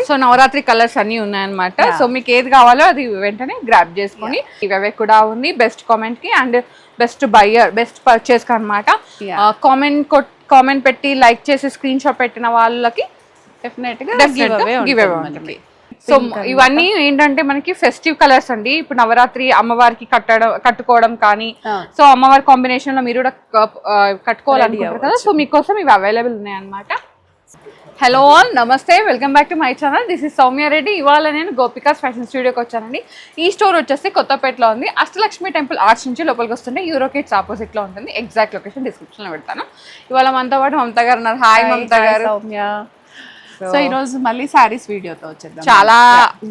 So Navratri colours అన్ని ఉన్నాయన్నమాట. So మీకు ఏది కావాలో అది వెంటనే గ్రాబ్ చేసుకొని ఇవే కూడా ఉంది. బెస్ట్ కామెంట్ కి and best buyer best purchase కి అనమాట. కామెంట్ పెట్టి లైక్ చేసి స్క్రీన్ షాట్ పెట్టిన వాళ్ళకి డెఫినెట్ గా గివ్ అవే ఉంటుంది. సో ఇవన్నీ ఏంటంటే మనకి ఫెస్టివ్ కలర్స్ అండి. ఇప్పుడు నవరాత్రి అమ్మవారికి కట్టుకోవడం కానీ, సో అమ్మవారి కాంబినేషన్ లో మీరు కూడా కట్టుకోవాలనుకుంటారు కదా, సో మీకోసం ఇవి అవైలబుల్ ఉన్నాయి అన్నమాట. హలో ఆల్, నమస్తే, welcome back to my channel. This is Soumya Reddy. ఇవాళ నేను గోపికాస్ ఫ్యాషన్ స్టూడియోకి వచ్చానండి. ఈ స్టోర్ వచ్చేసి కొత్తపేటలో ఉంది. అష్టలక్ష్మి టెంపుల్ ఆర్చ్ నుంచి లోపలికి వస్తుంటే యూరోకిడ్స్ ఆపోజిట్ లో ఉంటుంది. ఎగ్జాక్ట్ లొకేషన్ డిస్క్రిప్షన్ లో పెడతాను. ఇవాళ మనతో పాటు మమత గారు ఉన్నారు. హాయ్ మమత గారు. సౌమ్య. సో ఈ రోజు మళ్ళీ సారీస్ వీడియోతో వచ్చేద్దాం. చాలా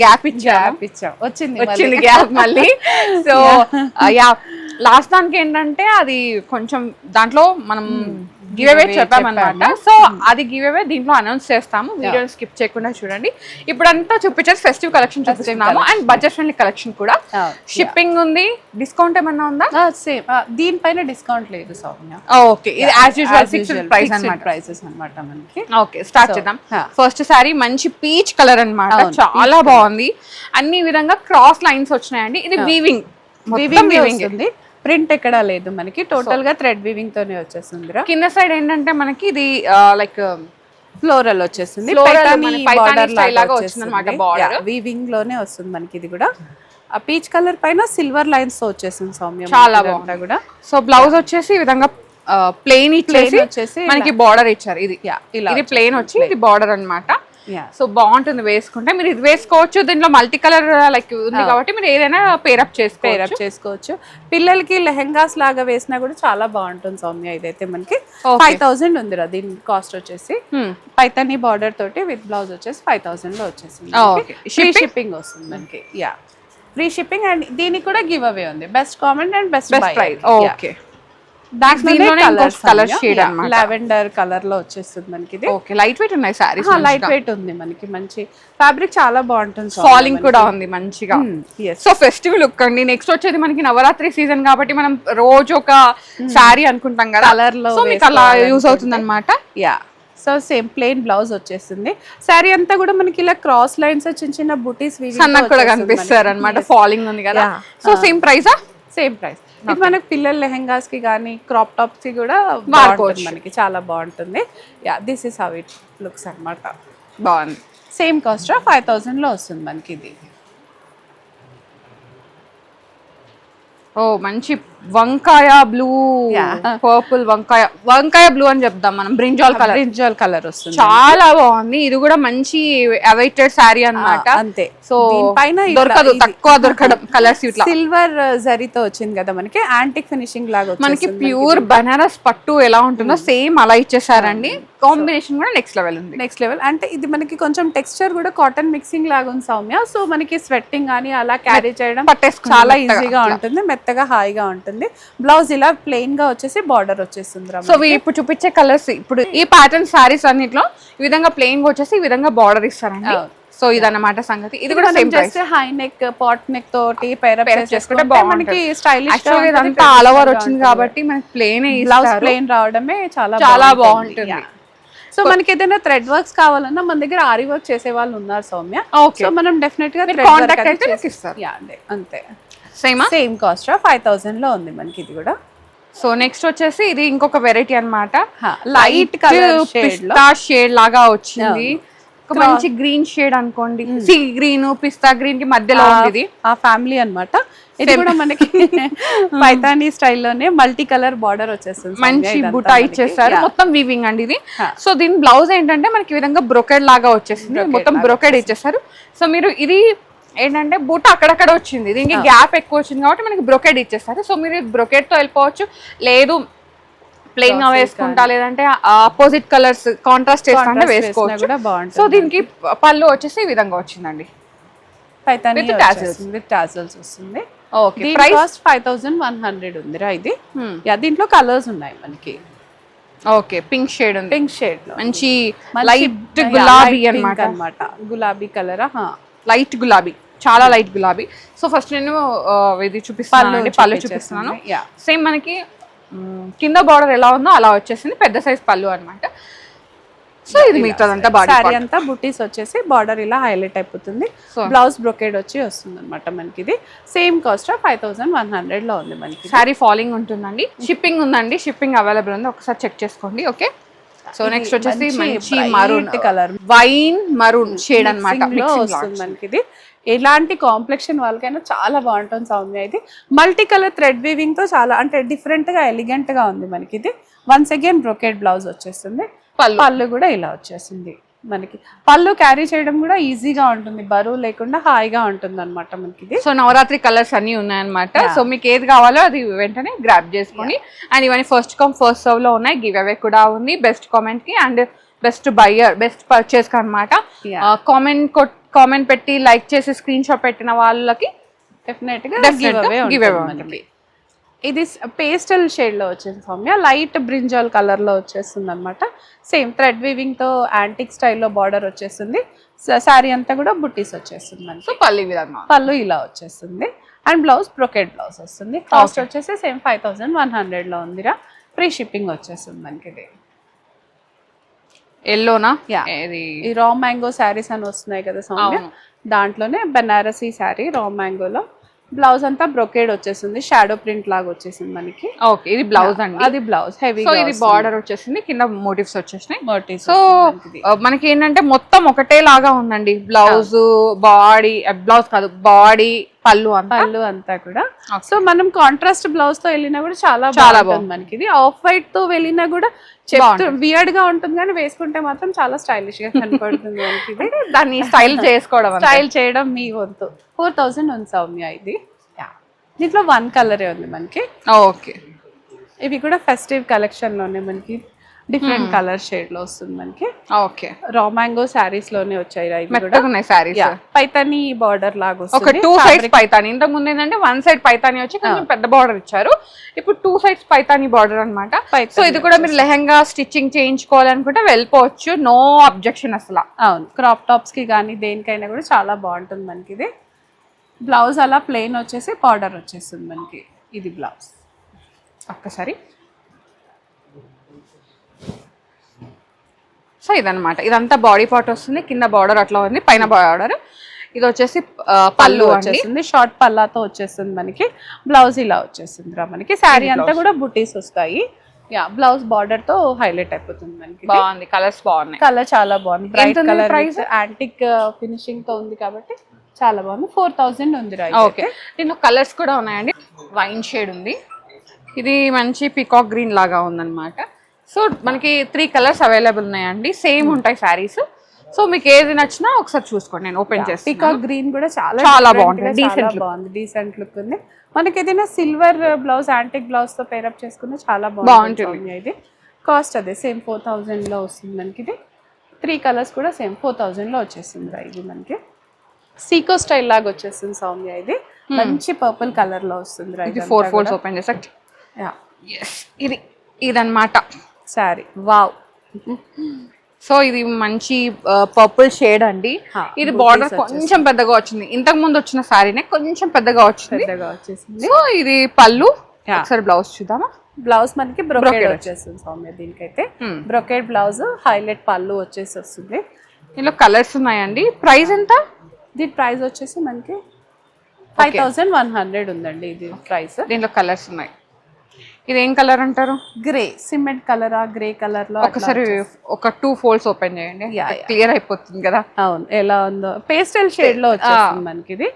గ్యాప్ ఇచ్చాం, వచ్చింది గ్యాప్ మళ్ళీ. సో యా, లాస్ట్ దానికి ఏంటంటే అది కొంచెం దాంట్లో మనం గివ్ అవే చెప్పామన్నమాట. సో అది గివ్ అవే దీంట్లో అనౌన్స్ చేస్తాము. వీడియో స్కిప్ చేయకుండా చూడండి. ఇప్పుడంతా చూపించేది ఫెస్టివ్ కలెక్షన్ చూపిస్తున్నాము అండ్ బడ్జెట్ ఫ్రెండ్లీ కలెక్షన్ కూడా. షిప్పింగ్ ఉంది, డిస్కౌంట్ ఏమన్నా ఉందా? సేమ్ దీనిపైన డిస్కౌంట్ లేదు సౌమ్య. ఓకే, ఇది యాజ్ యూజువల్ ఫిక్స్డ్ ప్రైసెస్ అన్నమాట మనకి. ఓకే, స్టార్ట్ చేద్దాం. ఫస్ట్ సారీ మంచి పీచ్ కలర్ అన్నమాట, చాలా బాగుంది. అన్ని విధంగా క్రాస్ లైన్స్ వచ్చినాయండి. ఇది వీవింగ్ ఉంది, ప్రింట్ ఎక్కడ లేదు మనకి. టోటల్ గా థ్రెడ్ వీవింగ్ తోనే వచ్చేస్తుంది. కింద సైడ్ ఏంటంటే మనకి ఇది లైక్ ఫ్లోరల్ వచ్చేస్తుంది, వీవింగ్ లోనే వస్తుంది మనకి. ఇది కూడా ఆ పీచ్ కలర్ పైన సిల్వర్ లైన్స్ తో వచ్చేసింది సౌమ్య, చాలా బాగుంది కూడా. సో బ్లౌజ్ వచ్చేసి ఈ విధంగా ప్లెయిన్ వచ్చేసి మనకి బార్డర్ ఇచ్చారు. ఇది ప్లెయిన్ వచ్చి ఇది బార్డర్ అన్నమాట. సో బాగుంటుంది వేసుకుంటే. మీరు ఇది వేసుకోవచ్చు, దీంట్లో మల్టీ కలర్ లైక్ ఉంది కాబట్టి మీరు ఏదైనా పేరప్ చేసుకోవచ్చు. పిల్లలకి లెహెంగాస్ లాగా వేసినా కూడా చాలా బాగుంటుంది సౌమ్య. ఇదైతే మనకి 5000 ఉంది దీని కాస్ట్ వచ్చేసి. పైతాని బార్డర్ తోటి విత్ బ్లౌజ్ వచ్చేసి 5000 లో వచ్చేసింది. ఫ్రీ షిప్పింగ్ వస్తుంది మనకి. Yeah, free shipping. అండ్ దీనికి కూడా గివ్ అవే ఉంది, best comment and best price. Okay, colour shade అన్నమాట, లావెండర్ కలర్ లో వచ్చేస్తుంది మనకి. ఇది ఓకే, లైట్ వెయిట్ ఉన్నాయి సారీస్. లైట్ వెయిట్ ఉంది మనకి, మంచి ఫ్యాబ్రిక్ చాలా బాగుంటుంది. ఫాలింగ్ కూడా ఉంది మంచిగా. సో ఫెస్టివ్ లుక్ అండి. నెక్స్ట్ వచ్చేది మనకి నవరాత్రి సీజన్ కాబట్టి మనం రోజు ఒక సారీ అనుకుంటాం కదా, కలర్ లో అలా యూజ్ అవుతుంది అనమాట. Yeah, so same plain blouse వచ్చేస్తుంది. శారీ అంతా కూడా మనకి ఇలా క్రాస్ లైన్స్ చిన్న చిన్న బుటీస్ సన్నగా కూడా కనిపిస్తారు అనమాట. ఫాలింగ్ ఉంది కదా. సో సేమ్ ప్రైసా? Same price. ఇది మనకి పిల్లల లెహెంగాస్ కి కానీ క్రాప్ టాప్స్ కి కూడా వాడుకోవచ్చు మనకి, చాలా బాగుంటుంది. Yeah, this is how it looks అన్నమాట. బాగుంది. సేమ్ కాస్ట్ 5000 లో వస్తుంది మనకి ఇది. ఓ మంచి వంకాయ బ్లూ, పర్పుల్ వంకాయ బ్లూ అని చెప్దాం మనం. బ్రింజాల్ కలర్ వస్తుంది, చాలా బాగుంది. ఇది కూడా మంచి అవైటెడ్ సారీ అన్నమాట. అంతే. సో పైన తక్కువ దొరకడం కలర్స్ ఇట్లా సిల్వర్ జరీతో వచ్చింది కదా మనకి, యాంటిక్ ఫినిషింగ్ లాగా మనకి. ప్యూర్ బనారస్ పట్టు ఎలా ఉంటుందో సేమ్ అలా ఇచ్చేసారండి. కాంబినేషన్ కూడా నెక్స్ట్ లెవెల్. అంటే ఇది మనకి కొంచెం టెక్స్చర్ కూడా కాటన్ మిక్సింగ్ లాగా ఉంది సౌమ్య. సో మనకి స్వెట్టింగ్ కానీ అలా క్యారీ చేయడం చాలా ఈజీగా ఉంటుంది, మెత్తగా హాయిగా ఉంటుంది. బ్లౌజ్ ఇలా ప్లెయిన్ గా వచ్చేసి బార్డర్ వచ్చేస్తుంది. సో ఇప్పుడు చూపించే కలర్స్, ఇప్పుడు ఈ ప్యాటర్న్ సారీస్ అన్నిట్లో ఈ విధంగా ప్లెయిన్ గా వచ్చేసి ఈ విధంగా బార్డర్ ఇస్తారండి. సో ఇదన్నమాట సంగతి. ఇది కూడా same price. High neck pot neck తోటి పేరప్ చేసుకుంటే మనకి స్టైలిష్ గా ఇదంతా ఆల్ ఓవర్ వచ్చింది కాబట్టి మనకి ప్లెయిన్ బ్లౌజ్ ప్లెయిన్ రావడమే చాలా బాగుంటుంది. సో మనకి ఏదైనా థ్రెడ్ వర్క్స్ కావాలన్నా మన దగ్గర ఆరి వర్క్ చేసే వాళ్ళు ఉన్నారు సౌమ్య. సో మనం డెఫినెట్ గా కాంటాక్ట్ అయితే ఇస్తారు. అంతే. సేమ్ కాస్ట్ 5000 లో ఉంది మనకి ఇది కూడా. సో నెక్స్ట్ వచ్చేసి ఇది ఇంకొక వెరైటీ అన్నమాట. లైట్ కలర్ షేడ్ లాగా వచ్చింది. ఒక మంచి గ్రీన్ షేడ్ అనుకోండి, సీ గ్రీన్ పిస్తా గ్రీన్ కి మధ్యలో ఉంది. ఆ ఫ్యామిలీ అన్నమాట. ఇది కూడా మనకి పైతానీ స్టైల్లోనే మల్టీ కలర్ బార్డర్ వచ్చేస్తుంది, మంచి బుటా ఇచ్చేస్తారు. మొత్తం వీవింగ్ అండి ఇది. సో దీని బ్లౌజ్ ఏంటంటే మనకి ఈ విధంగా బ్రొకెడ్ లాగా వచ్చేసింది, మొత్తం బ్రొకెడ్ ఇచ్చేస్తారు. సో మీరు ఇది ఏంటంటే బూట అక్కడక్కడ వచ్చింది, దీనికి గ్యాప్ ఎక్కువ వచ్చింది కాబట్టి మనకి బ్రొకెడ్ ఇచ్చేస్తారు. సో మీరు బ్రొకెడ్ తో వెళ్ళిపోవచ్చు, లేదు ప్లెయిన్ గా వేసుకుంటా, లేదంటే ఆపోజిట్ కలర్స్ కాంట్రాస్ట్ చేస్తా వేసుకోవచ్చు. సో దీనికి పళ్ళు వచ్చేసి ఈ విధంగా వచ్చిందండి, విత్ టాజల్స్ వస్తుంది. ఓకే, ప్రైస్ 5100 ఉందిరా ఇది. దీంట్లో కలర్స్ ఉన్నాయి మనకి. ఓకే, పింక్ షేడ్ ఉంది, పింక్ షేడ్ లో మంచి లైట్ గులాబీ అన్నమాట. గులాబీ కలర్, లైట్ గులాబీ, చాలా లైట్ గులాబీ. సో ఫస్ట్ నేను ఇది చూపిస్తాను, పళ్ళు చూపిస్తున్నాను. సేమ్ మనకి కింద బార్డర్ ఎలా ఉందో అలా వచ్చేసింది, పెద్ద సైజ్ పళ్ళు అన్నమాట. సో ఇది మిగతాదంతా బాడీ సారీ అంతా బుటీస్ వచ్చేసి బార్డర్ ఇలా హైలైట్ అయిపోతుంది. బ్లౌజ్ బ్రొకేడ్ వచ్చి వస్తుంది అనమాట మనకి. ఇది సేమ్ కాస్ట్ 5100 లో ఉంది మనకి. సారీ ఫాలింగ్ ఉంటుందండి. షిప్పింగ్ ఉందండి, షిప్పింగ్ అవైలబుల్ ఉంది, ఒకసారి చెక్ చేసుకోండి. ఓకే, సో నెక్స్ట్ వచ్చేసి మంచి maroon colour, wine maroon shade అన్నమాట వస్తుంది మనకి. ఇది ఎలాంటి కాంప్లెక్షన్ వాళ్ళకైనా చాలా బాగుంటుంది సౌమ్య. ఇది మల్టీ కలర్ థ్రెడ్ వీవింగ్ తో చాలా అంటే డిఫరెంట్ గా ఎలిగెంట్ గా ఉంది మనకి. ఇది వన్స్ అగైన్ బ్రొకేడ్ బ్లౌజ్ వచ్చేస్తుంది. పళ్ళు కూడా ఇలా వచ్చేసింది మనకి. పళ్ళు క్యారీ చేయడం కూడా ఈజీగా ఉంటుంది, బరువు లేకుండా హాయిగా ఉంటుంది అనమాట మనకి. ఇది సో నవరాత్రి కలర్స్ అన్ని ఉన్నాయన్నమాట. సో మీకు ఏది కావాలో అది వెంటనే గ్రాప్ చేసుకొని, అండ్ ఇవన్నీ ఫస్ట్ కమ్ ఫస్ట్ సర్వ్ లో ఉన్నాయి. గివ్ అవే కూడా ఉంది బెస్ట్ కామెంట్ కి and best buyer best purchase కి అనమాట. కామెంట్ పెట్టి లైక్ చేసి స్క్రీన్ షాట్ పెట్టిన వాళ్ళకి డెఫినెట్ గా గివ్ అవే ఉంటుంది. ఇది పేస్టల్ షేడ్ లో వచ్చేసి సౌమ్య, లైట్ బ్రింజాల్ కలర్ లో వచ్చేస్తుంది అనమాట. సేమ్ థ్రెడ్ వీవింగ్ తో యాంటిక్ స్టైల్లో బార్డర్ వచ్చేస్తుంది. సారీ అంతా కూడా బుట్టీస్ వచ్చేస్తుంది మనకి. సో పళ్ళు విధంగా, పళ్ళు ఇలా వచ్చేస్తుంది అండ్ బ్లౌజ్ బ్రొకెట్ బ్లౌజ్ వస్తుంది. కాస్ట్ వచ్చేసి సేమ్ 5100 లో ఉందిరా. ఫ్రీ షిప్పింగ్ వచ్చేస్తుంది మనకి. ఇది ఎల్లోనా, ఈ రా మ్యాంగో శారీస్ అని వస్తున్నాయి కదా సౌమ్య, దాంట్లోనే బెనారసీ శారీ రా మ్యాంగోలో. బ్లౌజ్ అంతా బ్రొకేడ్ వచ్చేసింది, షాడో ప్రింట్ లాగా వచ్చేసింది మనకి. ఓకే, ఇది బ్లౌజ్ అండి. అది బ్లౌజ్ హెవీ. సో ఇది బార్డర్ వచ్చేసింది, కింద మోటివ్స్ వచ్చేసినాయి. సో మనకి ఏంటంటే మొత్తం ఒకటే లాగా ఉందండి. బ్లౌజ్ బాడీ, బ్లౌజ్ కాదు బాడీ, పళ్ళు అంతా కూడా. సో మనం కాంట్రాస్ట్ బ్లౌజ్ తో వెళ్ళినా కూడా చాలా బాగుంటుంది మనకి. ఇది ఆఫ్ వైట్ తో వెళ్ళినా కూడా వియర్డ్ గా ఉంటుంది, కానీ వేసుకుంటే మాత్రం చాలా స్టైలిష్ గా కనపడుతుంది మనకి. దాన్ని స్టైల్ చేసుకోవడం, స్టైల్ చేయడం మీ వంతు. 4000 ఉంది సౌమ్య. ఇది దీంట్లో 1 కలరే ఉంది మనకి. ఓకే, ఇవి కూడా ఫెస్టివ్ కలెక్షన్ లోనే మనకి డిఫరెంట్ కలర్ షేడ్ లో వస్తుంది మనకి. ఓకే, రా మ్యాంగో సారీస్ లోనే వచ్చాయి. పైతాని బార్డర్ లాగా ఒక 2 సైడ్స్ పైతాని. ఇంతకు ముందు ఏంటంటే 1 సైడ్ పైతాని వచ్చి కొంచెం పెద్ద బార్డర్ ఇచ్చారు, ఇప్పుడు 2 సైడ్స్ పైతాని బార్డర్ అనమాట. సో ఇది కూడా మీరు లెహంగా స్టిచ్చింగ్ చేయించుకోవాలనుకుంటే వెళ్ళిపోవచ్చు, నో అబ్జెక్షన్ అసలు. అవును, క్రాప్ టాప్స్ కి కానీ దేనికైనా కూడా చాలా బాగుంటుంది మనకి. ఇది బ్లౌజ్ అలా ప్లెయిన్ వచ్చేసి బార్డర్ వచ్చేస్తుంది మనకి. ఇది బ్లౌజ్. ఒక్కసారి సో ఇదనమాట, ఇదంతా బాడీ పార్ట్ వస్తుంది, కింద బార్డర్ అట్లా ఉంది, పైన బార్డర్. ఇది వచ్చేసి పళ్ళు వచ్చేసింది, షార్ట్ పల్లాతో వచ్చేస్తుంది మనకి. బ్లౌజ్ ఇలా వచ్చేస్తుంది రా మనకి. శారీ అంతా కూడా బుటీస్ వస్తాయి. బ్లౌజ్ బార్డర్ తో హైలైట్ అయిపోతుంది మనకి. బాగుంది, కలర్స్ బాగున్నాయి, కలర్ చాలా బాగుంది. బ్రైట్ కలర్, యాంటిక్ ఫినిషింగ్ తో ఉంది కాబట్టి చాలా బాగుంది. 4000 ఉంది రా. ఓకే, దీంట్లో కలర్స్ కూడా ఉన్నాయండి. వైన్ షేడ్ ఉంది, ఇది మంచి పికాక్ గ్రీన్ లాగా ఉందన్నమాట. సో మనకి 3 కలర్స్ అవైలబుల్ ఉన్నాయండి, సేమ్ ఉంటాయి శారీస్. సో మీకు ఏది నచ్చినా ఒకసారి చూసుకోండి, నేను ఓపెన్ చేసి. పికాక్ గ్రీన్ కూడా చాలా బాగుంటుంది, డీసెంట్ లుక్ ఉంది మనకి. ఏదైనా సిల్వర్ బ్లౌజ్ యాంటిక్ బ్లౌజ్ తో పేరప్ చేసుకుని చాలా బాగుంటుంది. ఇది కాస్ట్ అదే సేమ్ 4000 లో వస్తుంది మనకి. ఇది 3 కలర్స్ కూడా సేమ్ 4000 లో వచ్చేస్తుంది రా. ఇది మనకి సీకో స్టైల్ లాగా వచ్చేస్తుంది సౌమ్య. ఇది మంచి పర్పుల్ కలర్ లో వస్తుంది రా. ఇది 4 ఫోల్డ్స్ ఓపెన్ చేసాక ఇదన్నమాట సారీ. వావ్, సో ఇది మంచి పర్పుల్ షేడ్ అండి. ఇది బార్డర్ కొంచెం పెద్దగా వచ్చింది, ఇంతకు ముందు వచ్చిన సారీనే కొంచెం పెద్దగా వచ్చేసింది. సో ఇది పళ్ళు. ఒకసారి బ్లౌజ్ చూద్దామా. బ్లౌజ్ మనకి బ్రొకేడ్ వచ్చేస్తుంది సౌమ్య. దీనికైతే బ్రొకేడ్ బ్లౌజ్, హైలైట్ పళ్ళు వచ్చేసి వస్తుంది. ఇందులో కలర్స్ ఉన్నాయండి. ప్రైస్ ఎంత? దీని ప్రైస్ వచ్చేసి మనకి 5100 ఉందండి. ఇది ప్రైస్. దీంట్లో కలర్స్ ఉన్నాయి. ఇది ఏం కలర్ అంటారు? Grey, cement colour, grey colour లో. ఒకసారి ఒక 2 ఫోల్డ్స్ ఓపెన్ చేయండి, క్లియర్ అయిపోతుంది కదా. అవును, ఎలా ఉందో. పేస్టల్ షేడ్ లో వచ్చేస్తుంది మనకి ఇది.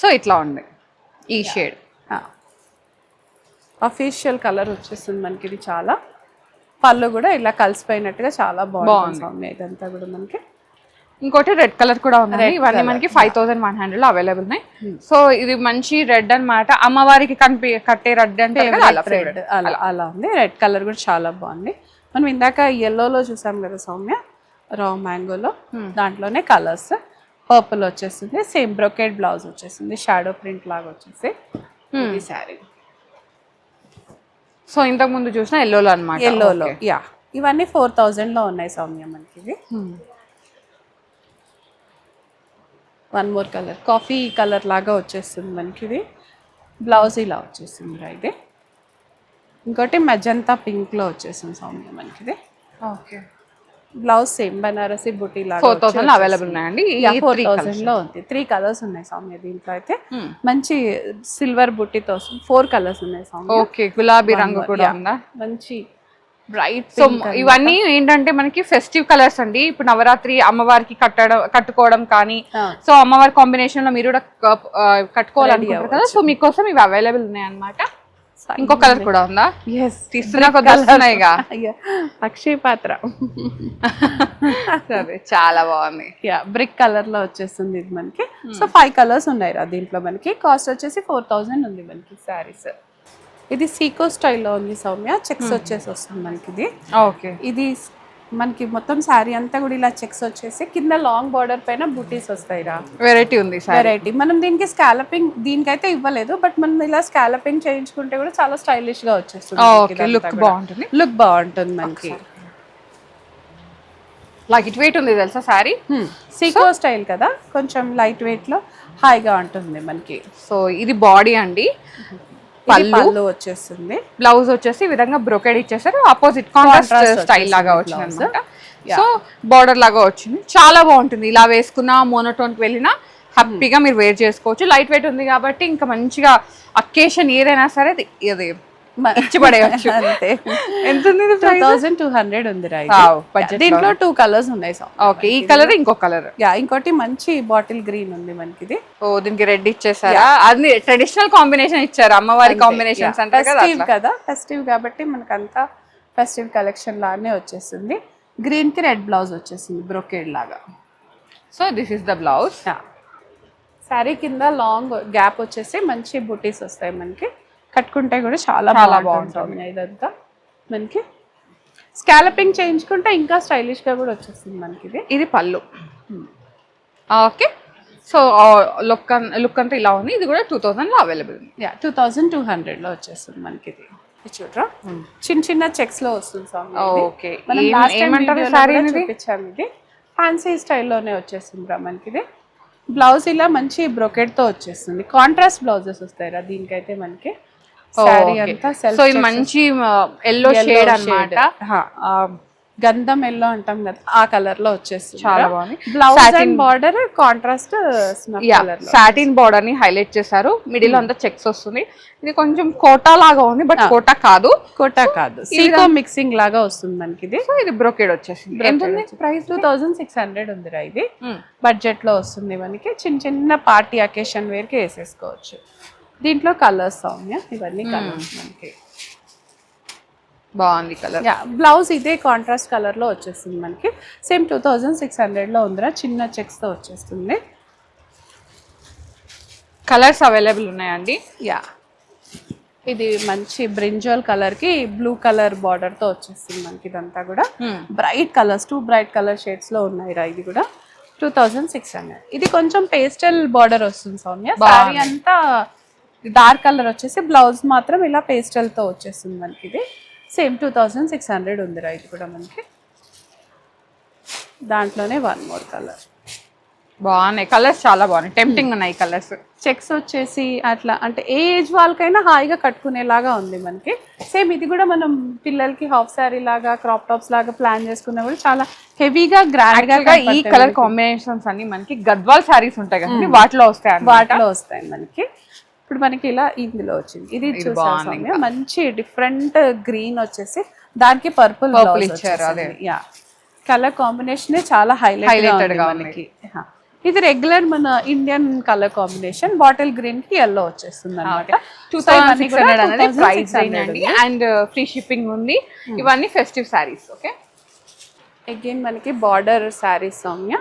సో ఇట్లా ఉంది ఈ షేడ్. అఫీషియల్ కలర్ వచ్చేస్తుంది మనకి. ఇది చాలా పళ్ళు కూడా ఇలా కలిసిపోయినట్టుగా చాలా బాగుంది. ఇదంతా కూడా మనకి. ఇంకోటి రెడ్ కలర్ కూడా ఉంది. ఇవన్నీ మనకి 5100 లో అవైలబుల్ ఉన్నాయి. సో ఇది మంచి రెడ్ అన్నమాట, అమ్మవారికి కట్టే రెడ్ అంటే అలా ఉంది. రెడ్ కలర్ కూడా చాలా బాగుంది. మనం ఇందాక ఎల్లోలో చూసాం కదా సౌమ్య, రా మ్యాంగోలో, దాంట్లోనే కలర్స్. పర్పుల్ వచ్చేస్తుంది, సేమ్ బ్రొకేడ్ బ్లౌజ్ వచ్చేసింది, షాడో ప్రింట్ లాగా వచ్చేసి ఈ శారీ. సో ఇంతకు ముందు చూసిన ఎల్లోలో అనమాట. ఎల్లోలో ఇవన్నీ 4000 లో ఉన్నాయి సౌమ్య మనకి. ఇది 1 మోర్ కలర్, కాఫీ కలర్ లాగా వచ్చేస్తుంది మనకి. ఇది బ్లౌజ్ ఇలా వచ్చేసింది రా. ఇది ఇంకోటి మెజంతా పింక్ లో వచ్చేసింది సౌమ్య మనకి. ఇది ఓకే, బ్లౌజ్ సేమ్ బనారసి బుటీ లాగా 4,000 అవైలబుల్ ఉన్నాయండి. 4,000 లో ఉంది. 3 కలర్స్ ఉన్నాయి సౌమ్య దీంట్లో అయితే. మంచి సిల్వర్ బుట్టితో 4 కలర్స్ ఉన్నాయి సౌమ్య. ఓకే, గులాబీ రంగు కూడా ఉందా? మంచి బ్రైట్. సో ఇవన్నీ ఏంటంటే మనకి ఫెస్టివ్ కలర్స్ అండి. ఇప్పుడు నవరాత్రి అమ్మవారికి కట్టుకోవడం కానీ, సో అమ్మవారి కాంబినేషన్ లో మీరు కూడా కట్టుకోవాలనుకుంటారు కదా, సో మీకోసం ఇవి అవైలబుల్ ఉన్నాయి అన్నమాట. ఇంకో కలర్ కూడా ఉందా? తీసుకున్నా కొద్దిగా అక్షయ పాత్ర. సరే, చాలా బాగుంది. బ్రిక్ కలర్ లో వచ్చేస్తుంది ఇది మనకి. సో 5 కలర్స్ ఉన్నాయి రా దీంట్లో మనకి. కాస్ట్ వచ్చేసి 4,000 ఉంది మనకి శారీస్. ఇది సీకో స్టైల్లో ఉంది సౌమ్య. చెక్స్ వచ్చేసి వస్తుంది మనకి ఇది. ఓకే, ఇది మనకి మొత్తం శారీ అంతా కూడా ఇలా చెక్స్ వచ్చేసి కింద లాంగ్ బార్డర్ పైన బూటీస్ వస్తాయి రా. వెరైటీ ఉంది, వెరైటీ. మనం దీనికి స్కాలపింగ్ దీనికైతే ఇవ్వలేదు, బట్ మనం ఇలా స్కాలపింగ్ చేయించుకుంటే కూడా చాలా స్టైలిష్ గా వచ్చేస్తుంది. లుక్ బాగుంటుంది. లుక్ బాగుంటుంది మనకి. లైట్ వెయిట్ ఉంది తెలుసా శారీ. సీకో స్టైల్ కదా, కొంచెం లైట్ వెయిట్ లో హాయిగా ఉంటుంది మనకి. సో ఇది బాడీ అండి. పళ్ళు వచ్చేస్తుంది. బ్లౌజ్ వచ్చేసి ఈ విధంగా బ్రోకెడ్ ఇచ్చేసారు. ఆపోజిట్ కాంట్రాస్ట్ స్టైల్ లాగా వచ్చింది అనమాట. సో బార్డర్ లాగా వచ్చింది. చాలా బాగుంటుంది. ఇలా వేసుకున్న మోనోటోన్ కి వెళ్ళినా హ్యాపీగా మీరు వేర్ చేసుకోవచ్చు. లైట్ వెయిట్ ఉంది కాబట్టి ఇంకా మంచిగా అకేషన్ ఏదైనా సరే ఇది ఇచ్చిపడేయచ్చు. అంతే. ఎంత ఉంది? 2,200 ఉంది. దీంట్లో 2 కలర్స్ ఉన్నాయి. ఓకే, ఈ కలర్ ఇంకో కలర్. ఇంకోటి మంచి బాటిల్ గ్రీన్ ఉంది మనకి ఇది. ఓ, దీనికి రెడ్ ఇచ్చేసారా? అది ట్రెడిషనల్ కాంబినేషన్ ఇచ్చారు, అమ్మవారి కాంబినేషన్స్ అంటే కదా. ఫెస్టివ్ కాబట్టి మనకు అంతా ఫెస్టివ్ కలెక్షన్ లానే వచ్చేస్తుంది. గ్రీన్ కి రెడ్ బ్లౌజ్ వచ్చేసింది బ్రోకేడ్ లాగా. So this is the blouse. Sari కింద లాంగ్ గ్యాప్ వచ్చేసి మంచి బుటీస్ వస్తాయి మనకి. కట్టుకుంటే కూడా చాలా బాగుంటుంది. ఇదంతా మనకి స్కాలపింగ్ చేయించుకుంటే ఇంకా స్టైలిష్ గా కూడా వచ్చేస్తుంది మనకి. ఇది పళ్ళు. ఓకే, సో లుక్ అంతా ఇలా ఉంది. ఇది కూడా 2,000 లో అవైలబుల్ ఉంది. 2,200 లో వచ్చేస్తుంది మనకి. ఇది చూడరా, చిన్న చిన్న చెక్స్ లో వస్తుంది. ఓకే, చూపించాము. ఇది ఫ్యాన్సీ స్టైల్లోనే వచ్చేస్తుంది రా మనకి. ఇది బ్లౌజ్ ఇలా మంచి బ్రోకెడ్ తో వచ్చేస్తుంది. కాంట్రాస్ట్ బ్లౌజెస్ వస్తాయి రా దీనికైతే మనకి. సారీ అంతా సో ఇది మంచి ఎల్లో షేడ్ అన్నమాట. గంధం ఎల్లో అంటాం కదా, ఆ కలర్ లో వచ్చేస్తుంది. చాలా బాగుంది. Blouse and border contrast satin border ని హైలైట్ చేశారు. మిడిల్ అంతా చెక్స్ వస్తుంది. ఇది కొంచెం కోటా లాగా ఉంది, బట్ కోటా కాదు. సీకో మిక్సింగ్ లాగా వస్తుంది మనకి. ఇది ఇది బ్రోకెడ్ వచ్చేసింది. ఎంత ఉంది ప్రైస్? 2,600 ఉందిరా. ఇది బడ్జెట్ లో వస్తుంది మనకి. చిన్న చిన్న పార్టీ అకేషన్ వేర్ కి వేసేసుకోవచ్చు. దీంట్లో కలర్స్ సౌమ్య, ఇవన్నీ కలర్స్ మనకి. బాగుంది కలర్. బ్లౌజ్ ఇదే కాంట్రాస్ట్ కలర్ లో వచ్చేస్తుంది మనకి. సేమ్ 2,600 లో ఉందిరా. చిన్న చెక్స్ తో వచ్చేస్తుంది. కలర్స్ అవైలబుల్ ఉన్నాయండి. ఇది మంచి బ్రింజల్ కలర్ కి బ్లూ కలర్ బార్డర్ తో వచ్చేస్తుంది మనకి. ఇదంతా కూడా bright colours, 2 bright colour shades లో ఉన్నాయి రా. ఇది కూడా 2,600. ఇది కొంచెం పేస్టల్ బార్డర్ వస్తుంది సౌమ్య. సారీ అంతా డార్క్ కలర్ వచ్చేసి బ్లౌజ్ మాత్రం ఇలా పేస్టల్ తో వచ్చేస్తుంది మనకి. ఇది సేమ్ 2,600 ఉందిరా. ఇది కూడా మనకి. దాంట్లోనే 1 మోర్ కలర్. బాగున్నాయి కలర్స్, చాలా బాగున్నాయి. టెంప్టింగ్ ఉన్నాయి కలర్స్. చెక్స్ వచ్చేసి అట్లా అంటే ఏ ఏజ్ వాళ్ళకైనా హాయిగా కట్టుకునేలాగా ఉంది మనకి. సేమ్ ఇది కూడా మనం పిల్లలకి హాఫ్ శారీ లాగా, క్రాప్ టాప్స్ లాగా ప్లాన్ చేసుకున్నా కూడా చాలా హెవీగా గ్రాండ్ గా. ఈ కలర్ కాంబినేషన్స్ అన్ని మనకి గద్వాల్ శారీస్ ఉంటాయి కదా, వాటిలో వస్తాయి మనకి. ఇప్పుడు మనకి ఇలా ఇందులో వచ్చింది. ఇది చూసాము, మంచి డిఫరెంట్ గ్రీన్ వచ్చేసి దానికి పర్పుల్ ఇచ్చారు. కలర్ కాంబినేషన్ చాలా హైలైటెడ్ గా మనకి. ఇది రెగ్యులర్ మన Indian colour combination. Bottle green కి ఎల్లో వచ్చేస్తుంది అన్నమాట. 2,600 అనేది ప్రైస్ అండి. అండ్ ఫ్రీ షిప్పింగ్ ఉంది. ఇవన్నీ ఫెస్టివ్ శారీస్. ఓకే, అగైన్ మనకి బార్డర్ శారీస్ సౌమ్య.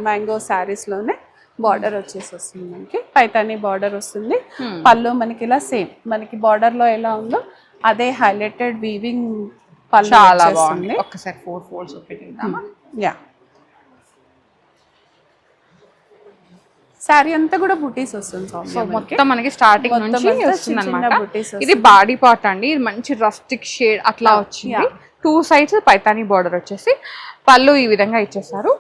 మ్యాంగో శారీస్ లోనే బార్డర్ వచ్చేసి వస్తుంది మనకి. పైతాని బార్డర్ వస్తుంది. పళ్ళు మనకి ఇలా సేమ్ మనకి బార్డర్ లో ఎలా ఉందో అదే హైలైటెడ్ వీవింగ్ పళ్ళు. చాలా బాగుంది. ఒక్కసారి 4 ఫోల్డ్స్ పెట్టిద్దామా? శారీ అంతా కూడా బుటీస్ వస్తుంది. సో మొత్తం మనకి స్టార్టింగ్ నుంచి వస్తుంది అన్నమాట. ఇది బాడీ పార్ట్ అండి. ఇది మంచి రస్టిక్ షేడ్ అట్లా వచ్చింది. 2 సైడ్స్ పైతాని బార్డర్ వచ్చేసి పళ్ళు ఈ విధంగా ఇచ్చేసారు.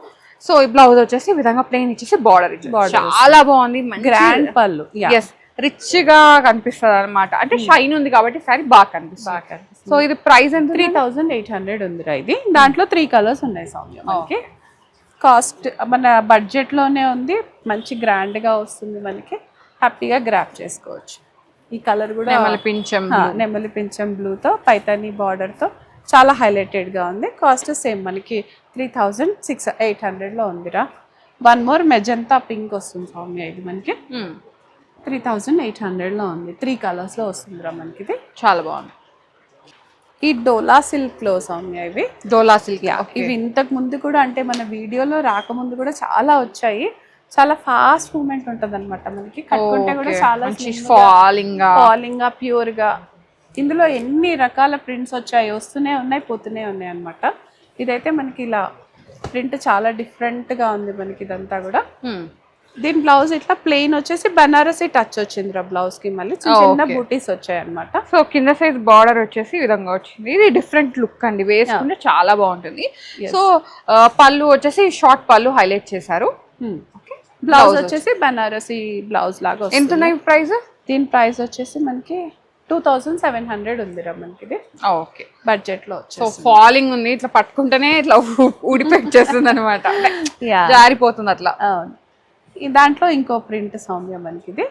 సో ఈ బ్లౌజ్ వచ్చేసి ఈ విధంగా ప్లెయిన్ ఇచ్చేసి బార్డర్ ఇచ్చారు. చాలా బాగుంది, గ్రాండ్ పళ్ళు. ఎస్, రిచ్ గా కనిపిస్తుంది అనమాట. అంటే షైన్ ఉంది కాబట్టి సారీ బాగా కనిపిస్తుంది. సో ఇది ప్రైస్ ఎంత? 3800 ఉందిరా ఇది. దాంట్లో 3 కలర్స్ ఉన్నాయి సౌమ్య మనకి. కాస్ట్ మన బడ్జెట్ లోనే ఉంది, మంచి గ్రాండ్ గా వస్తుంది మనకి, హ్యాపీగా గ్రాప్ చేసుకోవచ్చు. ఈ కలర్ కూడా నెమలి పింఛం బ్లూతో పైతానీ బార్డర్తో చాలా హైలైటెడ్గా ఉంది. కాస్ట్ సేమ్ మనకి 3800లో ఉందిరా. వన్ మోర్ మెజంతా పింక్ వస్తుంది సౌమ్య, ఇది మనకి 3800లో ఉంది. 3 కలర్స్లో వస్తుందిరా మనకి. ఇది చాలా బాగుంది. ఈ డోలా సిల్క్లో సౌమ్య ఇవి డోలా సిల్క్. ఇవి ఇంతకు ముందు కూడా అంటే మన వీడియోలో రాకముందు కూడా చాలా వచ్చాయి. చాలా ఫాస్ట్ మూమెంట్ ఉంటుంది అనమాట మనకి. కట్టుకుంటే కూడా చాలా ఫాలింగ్ గా ప్యూర్ గా. ఇందులో ఎన్ని రకాల ప్రింట్స్ వచ్చాయి, వస్తూనే ఉన్నాయి పోతూనే ఉన్నాయి అనమాట. ఇదైతే మనకి ఇలా ప్రింట్ చాలా డిఫరెంట్ గా ఉంది మనకి ఇదంతా కూడా. దీని బ్లౌజ్ ఇట్లా ప్లెయిన్ వచ్చేసి బనారసి టచ్ వచ్చింది రా బ్లౌజ్ కి. మళ్ళీ చిన్న బూటీస్ వచ్చాయి అనమాట. సో కింద సైజ్ బార్డర్ వచ్చేసి ఈ విధంగా వచ్చింది. ఇది డిఫరెంట్ లుక్ అండి, వేసుకుంటే చాలా బాగుంటుంది. సో పళ్ళు వచ్చేసి షార్ట్ పళ్ళు హైలైట్ చేశారు. బ్లౌజ్ వచ్చేసి బనారసి బ్లౌజ్ లాగా. ఎంత ప్రైస్? దీని ప్రైస్ వచ్చేసి మనకి 2700 ఉందిరా మనకి. ఇది ఓకే బడ్జెట్ లో. సో ఫాలింగ్ ఉంది, ఇట్లా పట్టుకుంటేనే ఇట్లా ఊడిపెట్టేస్తుంది అనమాట, జారిపోతుంది అట్లా. దాంట్లో ఇంకో ప్రింట్ సౌమ్య మనకి. ఇది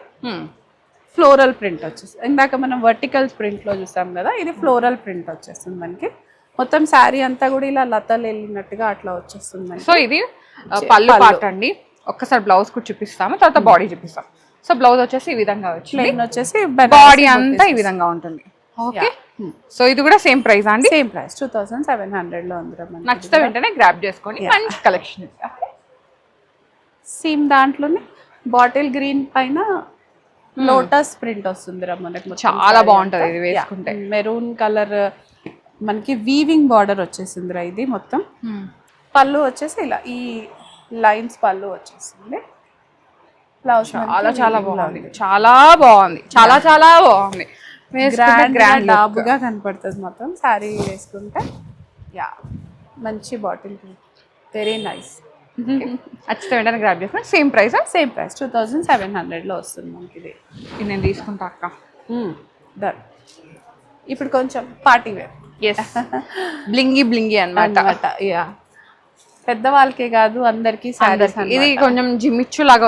ఫ్లోరల్ ప్రింట్ వచ్చేసి, ఇందాక మనం వర్టికల్ ప్రింట్ లో చూసాం కదా, ఇది ఫ్లోరల్ ప్రింట్ వచ్చేస్తుంది మనకి. మొత్తం శారీ అంతా కూడా ఇలా లతలు వెళ్ళినట్టుగా అట్లా వచ్చేస్తుంది. సో ఇది పళ్ళు పార్ట్ అండి. ఒక్కసారి బ్లౌజ్ కూడా చూపిస్తాము, తర్వాత బాడీ చూపిస్తాం. సో బ్లౌజ్ వచ్చేసి ఈ విధంగా వచ్చేసి బాడీ అంతా ఈ విధంగా ఉంటుంది. ఓకే. సో ఇది కూడా సేమ్ ప్రైస్ అండి? సేమ్ ప్రైస్ 2700లో ఉంది. నచ్చితే వెంటనే గ్రాబ్ చేసుకోండి, మంచి కలెక్షన్. సేమ్ దాంట్లోనే బాటిల్ గ్రీన్ పైన లోటస్ ప్రింట్ వస్తుంది రా మనకి. చాలా బాగుంటది ఇది వేసుకుంటే. మెరూన్ కలర్ మనకి వీవింగ్ బార్డర్ వచ్చేసింది రా ఇది మొత్తం. పళ్ళు వచ్చేసి ఇలా ఈ లైన్స్ పళ్ళు వచ్చేసింది. బ్లౌజ్ చాలా బాగుంది, చాలా బాగుంది, చాలా బాగుంది. గ్రాండ్ డాబుగా కనపడుతుంది మొత్తం శారీ వేసుకుంటే. యా మంచి బాటిల్, వెరీ నైస్. నచ్చితే వెంటనే గ్రాబ్ చేసుకుని. Same price? సేమ్ ప్రైస్ 2700లో వస్తుంది మనకి. ఇది నేను తీసుకుంటా అక్క. డన్. ఇప్పుడు కొంచెం పార్టీ వేర్. బ్లింగి అన్నమాట. యా పెద్దవాళ్ళకే కాదు అందరికి. ఇది కొంచెం జిమ్మిచ్చు లాగా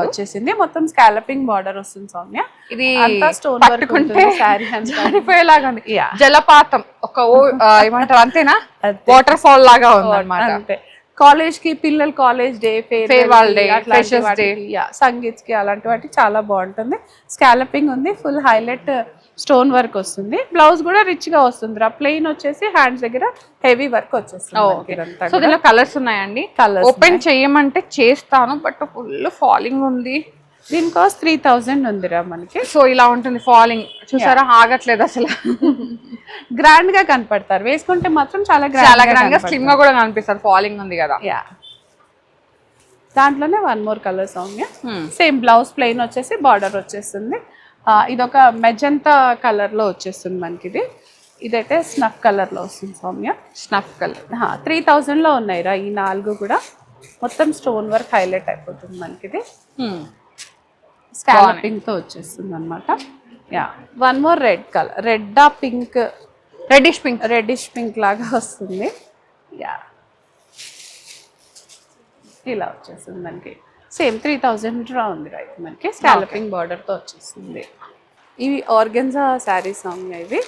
వచ్చేసింది. మొత్తం స్కాలపింగ్ బార్డర్ వస్తుంది సౌమ్య. ఇది స్టోన్ పట్టుకుంటే జారిపోయేలాగా ఉంది. జలపాతం ఒక ఏమంటారు అంతేనా, వాటర్ ఫాల్ లాగా ఉంది అన్నమాట. అంతే. కాలేజ్ కి పిల్లలు college day, farewell day, freshers day, sangeet కి అలాంటి వాటి చాలా బాగుంటుంది. స్కాలపింగ్ ఉంది, ఫుల్ హైలైట్ స్టోన్ వర్క్ వస్తుంది. బ్లౌజ్ కూడా రిచ్ గా వస్తుంది. ప్లెయిన్ వచ్చేసి హ్యాండ్స్ దగ్గర హెవీ వర్క్ వచ్చేస్తుంది. సో దీనిలో కలర్స్ ఉన్నాయండి. ఓపెన్ చేయమంటే చేస్తాను, బట్ ఫుల్ ఫాలింగ్ ఉంది. దీని కాస్ట్ 3000 ఉందిరా మనకి. సో ఇలా ఉంటుంది ఫాలింగ్, చూసారా, ఆగట్లేదు అసలు. గ్రాండ్ గా కనపడతారు, వేసుకుంటే మాత్రం చాలా గ్రాండ్ గా స్లిమ్ గా కూడా కనిపిస్తారు. ఫాలింగ్ ఉంది కదా. దాంట్లోనే one more colour Soumya. Same blouse plain వచ్చేసి బార్డర్ వచ్చేస్తుంది. ఇదొక మెజంతా కలర్ లో వచ్చేస్తుంది మనకి. ఇదైతే స్నఫ్ కలర్ లో వస్తుంది సౌమ్య. స్నఫ్ కలర్ 3000లో ఉన్నాయిరా ఈ 4 కూడా. మొత్తం స్టోన్ వర్క్ హైలైట్ అయిపోతుంది మనకి. ఇది స్కాలపింగ్ తో వచ్చేస్తుంది అనమాట. Yeah one more red colour, red pink, reddish pink లాగా వస్తుంది. యా ఇలా వచ్చేస్తుంది మనకి. సేమ్ 3000 ఉంది రైట్ మనకి. స్కాలపింగ్ బార్డర్ తో వచ్చేస్తుంది. ఇవి ఆర్గెన్జా శారీస్ సౌమ్య. ఇవి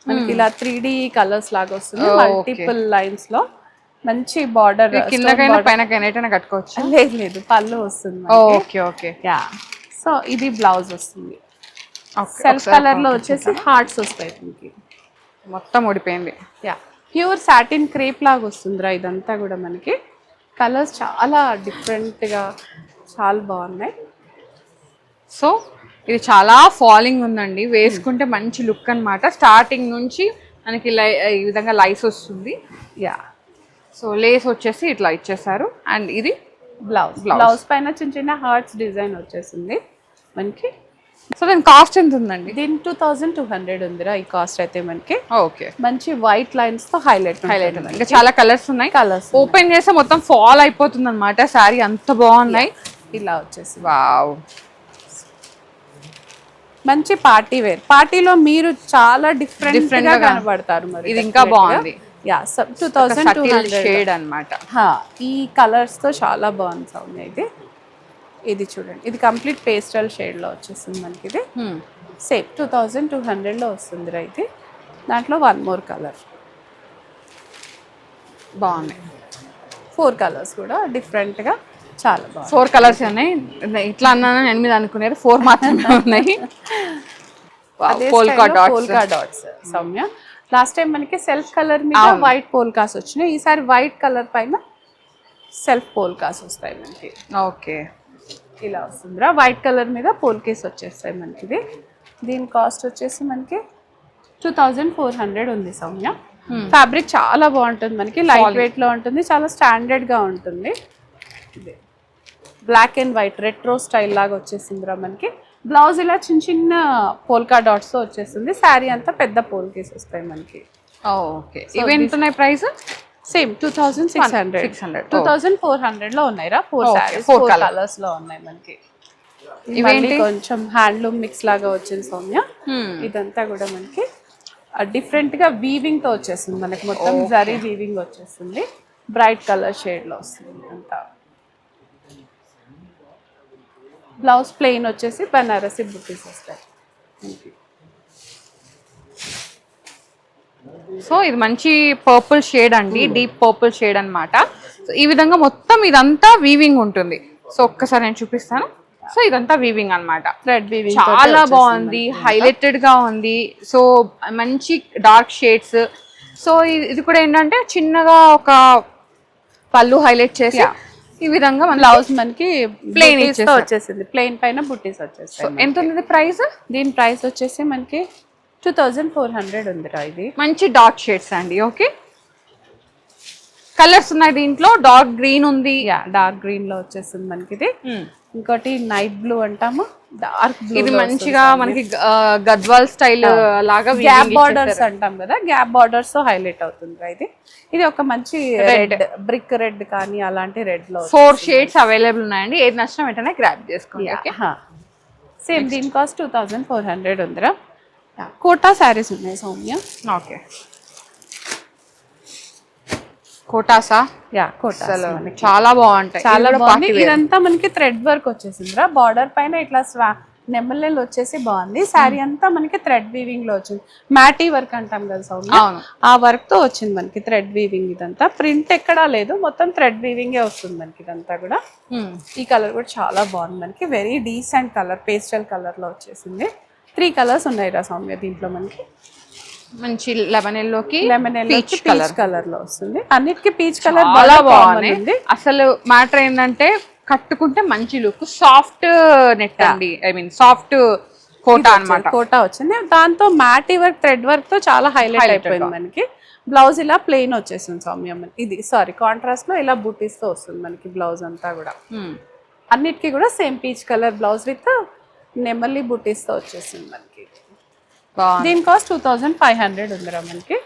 మనకి ఇలా 3D కలర్స్ లాగా వస్తుంది, మల్టిపుల్ లైన్స్ లో. మంచి బార్డర్, కిందకైనా పైనకైనా కట్టుకోవచ్చు. లేదు పళ్ళు వస్తుంది. Okay okay. యా సో ఇది బ్లౌజ్ వస్తుంది. సెల్ఫ్ కలర్ లో వచ్చేసి హార్ట్స్ వస్తాయి మనకి. మొత్తం ఊడిపోయింది. యా ప్యూర్ సాటిన్ క్రేప్ లాగా వస్తుందిరా ఇదంతా కూడా మనకి. కలర్స్ చాలా డిఫరెంట్ గా చాలా బాగున్నాయి. సో ఇది చాలా ఫాలింగ్ ఉందండి, వేసుకుంటే మంచి లుక్ అన్నమాట. స్టార్టింగ్ నుంచి మనకి ఈ విధంగా లైస్ వస్తుంది. యా సో లేస్ వచ్చేసి ఇట్లా ఇచ్చేసారు. అండ్ ఇది బ్లౌజ్ పైన చిన్న హార్ట్స్ డిజైన్ వచ్చేసింది మనకి. సో దీని కాస్ట్ ఎంత ఉందండి? దీని 2200 ఉందిరా ఈ కాస్ట్ అయితే మనకి. ఓకే. మంచి వైట్ లైన్స్ తో హైలైట్ ఉంది. ఇంకా చాలా కలర్స్ ఉన్నాయి. ఓపెన్ చేస్తే మొత్తం ఫాల్ అయిపోతుంది అనమాట శారీ, అంత బాగున్నాయి. ఇలా వచ్చేసి వావ్. మంచి పార్టీ వేర్, పార్టీలో మీరు చాలా డిఫరెంట్ గా కనబడతారు. మరి ఇది ఇంకా బాగుంది. యా 2200 షేడ్ అన్నమాట. ఈ కలర్స్ తో చాలా బాగుంది సౌమ్య. ఇది చూడండి, ఇది కంప్లీట్ పేస్టల్ షేడ్ లో వచ్చేస్తుంది మనకి. ఇది సేమ్ 2200 లో వస్తుంది రైతే. దాంట్లో 1 more కలర్ బాగున్నాయి. 4 కలర్స్ కూడా డిఫరెంట్ గా చాలా బాగుంది. 4 కలర్స్ ఉన్నాయి. ఇట్లా అన్నాను 8 అనుకున్నారు, 4 మాత్రమే ఉన్నాయి. Polka dots Soumya. Last time మనకి సెల్ఫ్ కలర్ మీద వైట్ పోల్కాస్ వచ్చినాయి, ఈసారి వైట్ కలర్ పైన సెల్ఫ్ పోల్కాస్ వస్తాయి మనకి. ఓకే, ఇలా వస్తుందిరా, వైట్ కలర్ మీద పోల్కేస్ వచ్చేస్తాయి మనకి. దీని కాస్ట్ వచ్చేసి మనకి 2400 ఉంది సౌమ్య. ఫ్యాబ్రిక్ చాలా బాగుంటుంది మనకి, లైట్ వెయిట్ లో ఉంటుంది, చాలా స్టాండర్డ్ గా ఉంటుంది. Black and white retro style లాగా వచ్చేసిందిరా మనకి. బ్లౌజ్ ఇలా చిన్న చిన్న పోల్కా డాట్స్ తో వచ్చేస్తుంది, శారీ అంతా పెద్ద పోల్కేస్ వస్తాయి మనకి. ఓకే, ఇవి ఎంత ఉన్నాయి ప్రైస్? సేమ్ 2600, 2400 లో ఉన్నాయి రా. 4 సారీస్ 4 కలర్స్ లో ఉన్నాయి మనకి. ఇవన్నీ కొంచెం హ్యాండ్లూమ్ మిక్స్ లాగా వచ్చింది సౌమ్య. ఇదంతా కూడా మనకి డిఫరెంట్ గా వీవింగ్ తో వచ్చేస్తుంది మనకి, మొత్తం జరీ వీవింగ్ వచ్చేస్తుంది, బ్రైట్ కలర్ షేడ్ లో వస్తుంది అంతా. బ్లౌజ్ ప్లెయిన్ వచ్చేసి బనారసి బుట్టీస్ వస్తాయి. సో ఇది మంచి పర్పుల్ షేడ్ అండి, డీప్ పర్పుల్ షేడ్ అన్నమాట. సో ఈ విధంగా మొత్తం ఇదంతా వీవింగ్ ఉంటుంది. సో ఒక్కసారి నేను చూపిస్తాను. సో ఇదంతా వీవింగ్ అన్నమాట, థ్రెడ్ వీవింగ్ చాలా బాగుంది, హైలైటెడ్ గా ఉంది. సో మంచి డార్క్ షేడ్స్. సో ఇది కూడా ఏంటంటే చిన్నగా ఒక పళ్ళు హైలైట్ చేసి ఈ విధంగా మన బ్లౌజ్ మనకి ప్లెయిన్ వచ్చేసింది, ప్లెయిన్ పైన బుట్టీస్ వచ్చేస్తాయి. ఎంత ఉంది ప్రైస్? దీని ప్రైస్ వచ్చేసి మనకి 2400 ఉందిరా. ఇది మంచి డార్క్ షేడ్స్ అండి. ఓకే, కలర్స్ ఉన్నాయి దీంట్లో. డార్క్ గ్రీన్ ఉంది, డార్క్ గ్రీన్ లో వచ్చేసింది మనకి. ఇది ఇంకోటి నైట్ బ్లూ అంటాము, డార్క్ బ్లూ. ఇది మంచిగా మనకి గద్వాల్ స్టైల్ లాగా గ్యాప్ బార్డర్స్ అంటాం కదా, గ్యాప్ బార్డర్స్ తో హైలైట్ అవుతుంది. ఇది ఒక మంచి రెడ్, బ్రిక్ రెడ్ కానీ అలాంటి రెడ్ లో 4 షేడ్స్ అవైలబుల్ ఉన్నాయండి. ఏది నచ్చినా వెంటనే గ్రాబ్ చేసుకోండి. సేమ్ దీని కాస్ట్ 2400 ఉందిరా. కోటా శారీస్ ఉన్నాయి సౌమ్య. ఓకే, కోటాసా? కోటా చాలా బాగుంటాయి, చాలా బాగుంది. ఇదంతా మనకి థ్రెడ్ వర్క్ వచ్చేసిందిరా, బార్డర్ పైన ఇట్లా నెమ్మలేలు వచ్చేసి బాగుంది. శారీ అంతా మనకి థ్రెడ్ వీవింగ్ లో వచ్చింది, మ్యాటీ వర్క్ అంటాం కదా సౌమ్య, ఆ వర్క్ తో వచ్చింది మనకి థ్రెడ్ వీవింగ్. ఇదంతా ప్రింట్ ఎక్కడా లేదు, మొత్తం థ్రెడ్ వీవింగ్ వస్తుంది మనకి ఇదంతా కూడా. ఈ కలర్ కూడా చాలా బాగుంది మనకి, very decent colour, pastel colour లో వచ్చేసింది. 3 కలర్స్ ఉన్నాయి రా సౌమ్య దీంట్లో మనకి. మంచి లెమన్ ఎల్లోకి పీచ్ కలర్ లో వస్తుంది. అన్నిటికీ పీచ్ కలర్ చాలా బాగుంది. అసలు మ్యాటర్ ఏంటంటే కట్టుకుంటే మంచి లుక్, సాఫ్ట్ నెట్ అండి, ఐ మీన్ సాఫ్ట్ కోటా అన్నమాట. కోటా వచ్చింది, దాంతో మ్యాటీ వర్క్ థ్రెడ్ వర్క్ తో చాలా హైలైట్ అయిపోయింది మనకి. బ్లౌజ్ ఇలా ప్లెయిన్ వచ్చేసింది సౌమ్య. ఇది కాంట్రాస్ట్ లో ఇలా బూటీస్ తో వస్తుంది మనకి బ్లౌజ్ అంతా కూడా. అన్నిటికీ కూడా same peach colour blouse with నెమలి బూటీస్ తో వచ్చేసింది మనకి. దీని కాస్ట్ 2500 ఉందిరా మనకి.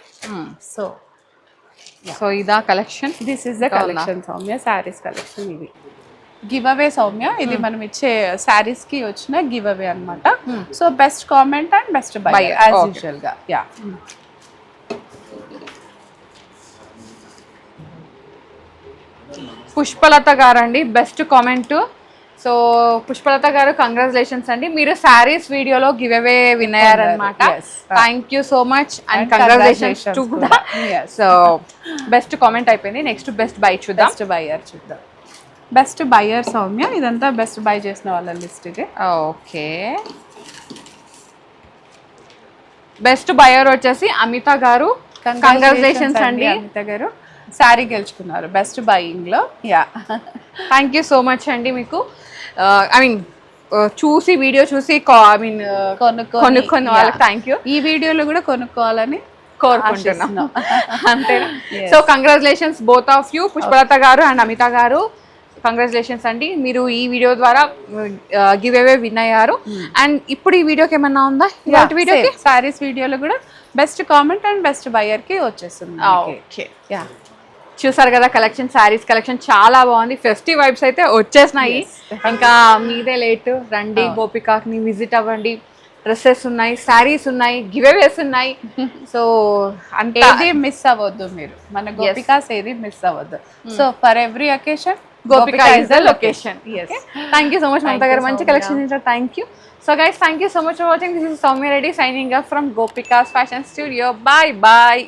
సో ఇదా collection, this is the collection Soumya, saris collection. ఇది గివ్ అవే సౌమ్య, ఇది మనం ఇచ్చే శారీస్ కి వచ్చిన గివ్ అవే అనమాట. So best comment and best by as usual గా. పుష్పలత గారండి బెస్ట్ కామెంట్. సో పుష్పలత గారు కంగ్రాచులేషన్స్ అండి, మీరు శారీస్ వీడియోలో గివ్ అవే విన్ అయ్యారనమాట. Thank you so much and congratulations to కూడా. సో బెస్ట్ కామెంట్ అయిపోయింది, నెక్స్ట్ బెస్ట్ బై చూద్దాం. బెస్ట్ బయర్ చూద్దాం. బెస్ట్ బయర్ సౌమ్య, ఇదంతా బెస్ట్ బై చేసిన వాళ్ళ లిస్ట్ ఇది. ఓకే, బెస్ట్ బయర్ వచ్చేసి అమిత గారు. కంగ్రాచులేషన్స్ అండి అమిత గారు, శారీ గెలుచుకున్నారు బెస్ట్ బయింగ్ లో. థ్యాంక్ యూ సో మచ్ అండి మీకు. ఐ మీన్ చూసి వీడియో చూసి కొనుక్కున్న వాళ్ళకి థ్యాంక్ యూ. ఈ వీడియోలో కూడా కొనుక్కోవాలని కోరుకుంటున్నాం అంతేనా. So congratulations both of you, Pushpalatha గారు అండ్ అమిత గారు. కంగ్రాచులేషన్స్ అండి, మీరు ఈ వీడియో ద్వారా గివ్ అవే విన్ అయ్యారు. అండ్ ఇప్పుడు ఈ వీడియోకి ఏమన్నా ఉందా? వీడియోకి సారీస్ వీడియోలో కూడా best comment and best buyer కి వచ్చేస్తుంది. ఓకే, చూసారు కదా కలెక్షన్, శారీస్ కలెక్షన్ చాలా బాగుంది. ఫెస్టివ్ వైబ్స్ అయితే వచ్చేసినాయి. ఇంకా మీదే లేట్, రండి గోపికాని విజిట్ అవ్వండి, డ్రెస్సెస్ ఉన్నాయి, శారీస్ ఉన్నాయి, గివ్ అవేస్ ఉన్నాయి. సో అంటే ఏది మిస్ అవ్వద్దు మీరు, మన గోపికాస్ ఏది మిస్ అవ్వద్దు. So for every occasion Gopika is the location. Yes. Thank you so much, Mamta garu. Manchi collection intra. Thank you. So guys, thank you so much for watching. This is Soumya Reddy signing off from Gopika's Fashion Studio. Bye bye.